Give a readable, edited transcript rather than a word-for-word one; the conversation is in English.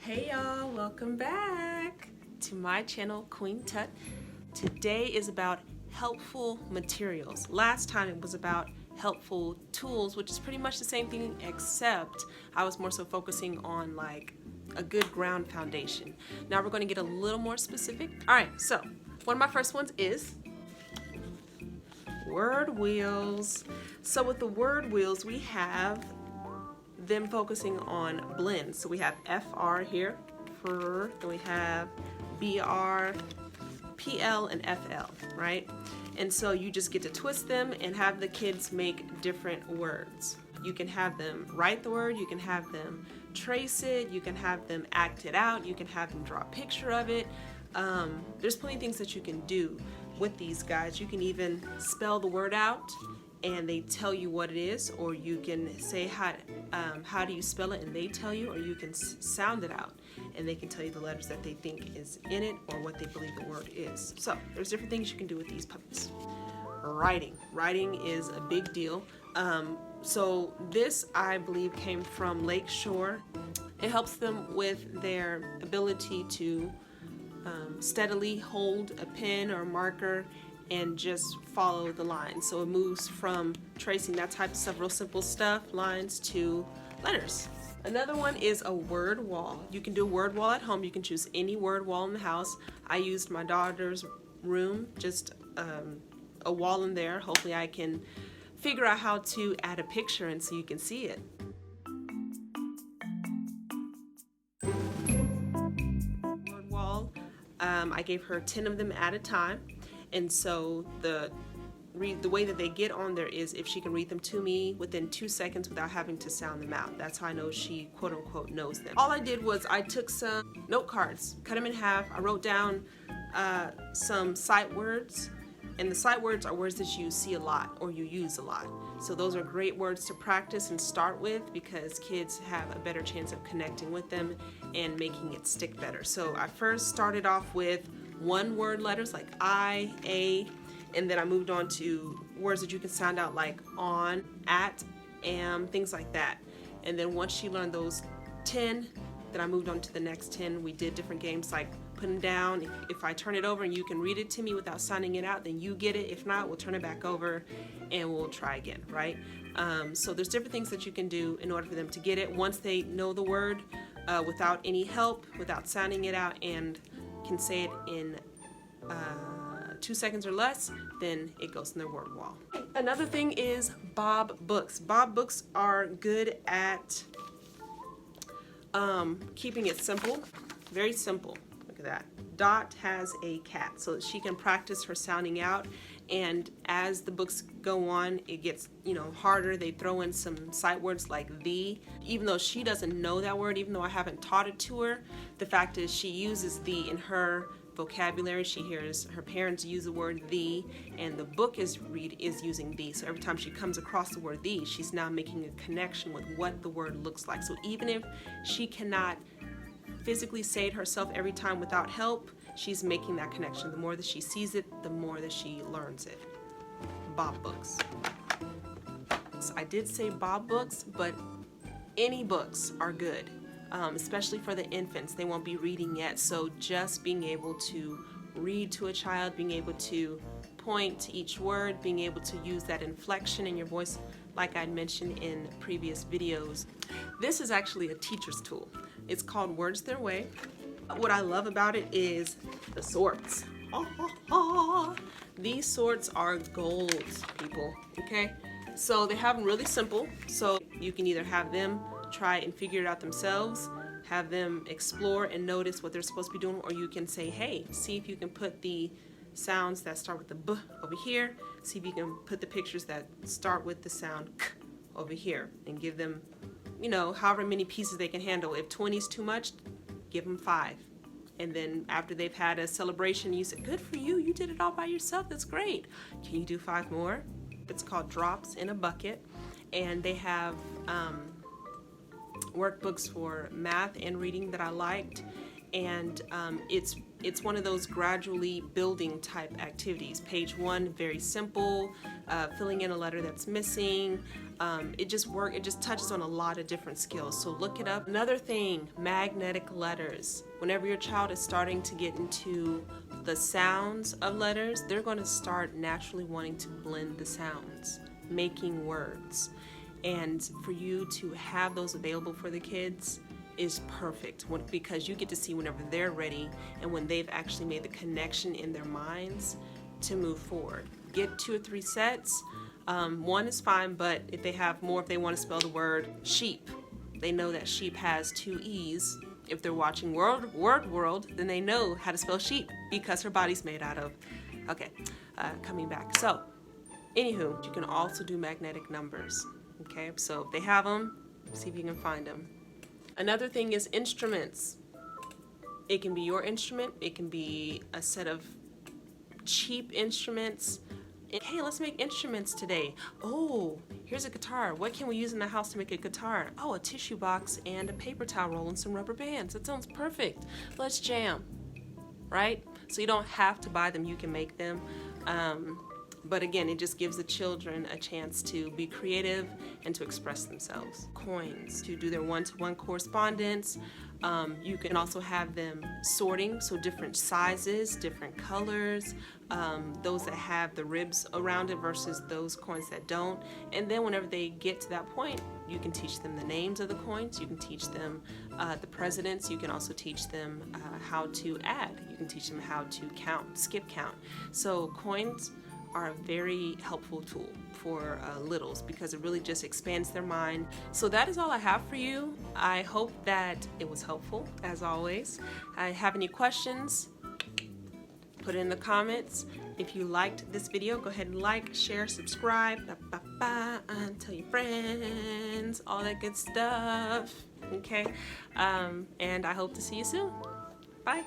Hey y'all, welcome back to my channel, Queen Tut. Today is about helpful materials. Last time it was about helpful tools, which is pretty much the same thing, except I was more so focusing on like a good ground foundation. Now we're going to get a little more specific. All right, so one of my first ones is word wheels. So with the word wheels, we have them focusing on blends. So we have FR here, fur, then we have BR, PL, and FL, right? And so you just get to twist them and have the kids make different words. You can have them write the word, you can have them trace it, you can have them act it out, you can have them draw a picture of it. There's plenty of things that you can do with these guys. You can even spell the word out and they tell you what it is, or you can say how do you spell it and they tell you, or you can sound it out and they can tell you the letters that they think is in it or what they believe the word is. So there's different things you can do with these puppies. Writing is a big deal. So this, I believe, came from Lakeshore. It helps them with their ability to steadily hold a pen or marker and just follow the lines. So it moves from tracing that type of stuff, real simple stuff, lines, to letters. Another one is a word wall. You can do a word wall at home. You can choose any word wall in the house. I used my daughter's room, just a wall in there. Hopefully I can figure out how to add a picture and so you can see it. Word wall, I gave her 10 of them at a time. And so the way that they get on there is if she can read them to me within 2 seconds without having to sound them out. That's how I know she quote unquote knows them. All I did was I took some note cards, cut them in half. I wrote down some sight words, and the sight words are words that you see a lot or you use a lot. So those are great words to practice and start with because kids have a better chance of connecting with them and making it stick better. So I first started off with one word letters like I, A, and then I moved on to words that you can sound out like on, at, am, things like that. And then once she learned those 10, then I moved on to the next 10. We did different games like put them down. If I turn it over and you can read it to me without sounding it out, then you get it. If not, we'll turn it back over and we'll try again, right? So there's different things that you can do in order for them to get it. Once they know the word without any help, without sounding it out, and can say it in 2 seconds or less, then it goes in their word wall. Another thing is Bob books. Bob books are good at keeping it simple, very simple. Look at that. Dot has a cat, so that she can practice her sounding out, and as the books go on, it gets harder. They throw in some sight words like the, even though she doesn't know that word, even though I haven't taught it to her. The fact is she uses the in her vocabulary. She hears her parents use the word the, and the book is using the. So every time she comes across the word the, she's now making a connection with what the word looks like. So even if she cannot physically say it herself every time without help, she's making that connection. The more that she sees it, the more that she learns it. Bob books. So I did say Bob books, but any books are good, especially for the infants. They won't be reading yet, so just being able to read to a child, being able to point to each word, being able to use that inflection in your voice like I mentioned in previous videos. This is actually a teacher's tool. It's called Words Their Way. What I love about it is the sorts. These sorts are gold, people, okay? So they have them really simple, so you can either have them try and figure it out themselves, have them explore and notice what they're supposed to be doing, or you can say, hey, see if you can put the sounds that start with the B over here, see if you can put the pictures that start with the sound K over here, and give them, however many pieces they can handle. If 20 is too much, give them 5. And then after they've had a celebration, you say, good for you, you did it all by yourself, that's great. Can you do 5 more? It's called Drops in a Bucket, and they have workbooks for math and reading that I liked, and it's one of those gradually building type activities. Page 1, very simple, filling in a letter that's missing. It just touches on a lot of different skills, so look it up. Another thing, magnetic letters. Whenever your child is starting to get into the sounds of letters, they're going to start naturally wanting to blend the sounds, making words. And for you to have those available for the kids is perfect, because you get to see whenever they're ready and when they've actually made the connection in their minds to move forward. Get 2 or 3 sets. One is fine, but if they have more, if they want to spell the word sheep, they know that sheep has 2 E's. If they're watching Word World, then they know how to spell sheep because her body's made out of. Okay, coming back. So, anywho, you can also do magnetic numbers. Okay, so if they have them, see if you can find them. Another thing is instruments. It can be your instrument. It can be a set of cheap instruments. Hey, let's make instruments today. Oh, here's a guitar. What can we use in the house to make a guitar? Oh, a tissue box and a paper towel roll and some rubber bands. That sounds perfect. Let's jam, right? So you don't have to buy them. You can make them. But again, it just gives the children a chance to be creative and to express themselves. Coins, to do their one-to-one correspondence. You can also have them sorting, so different sizes, different colors, those that have the ribs around it versus those coins that don't. And then whenever they get to that point, you can teach them the names of the coins, you can teach them the presidents, you can also teach them how to add, you can teach them how to count, skip count. So coins are a very helpful tool for littles because it really just expands their mind. So that is all I have for you. I hope that it was helpful, as always. I have any questions, put it in the comments. If you liked this video, go ahead and like, share, subscribe, and tell your friends, all that good stuff, okay? And I hope to see you soon. Bye.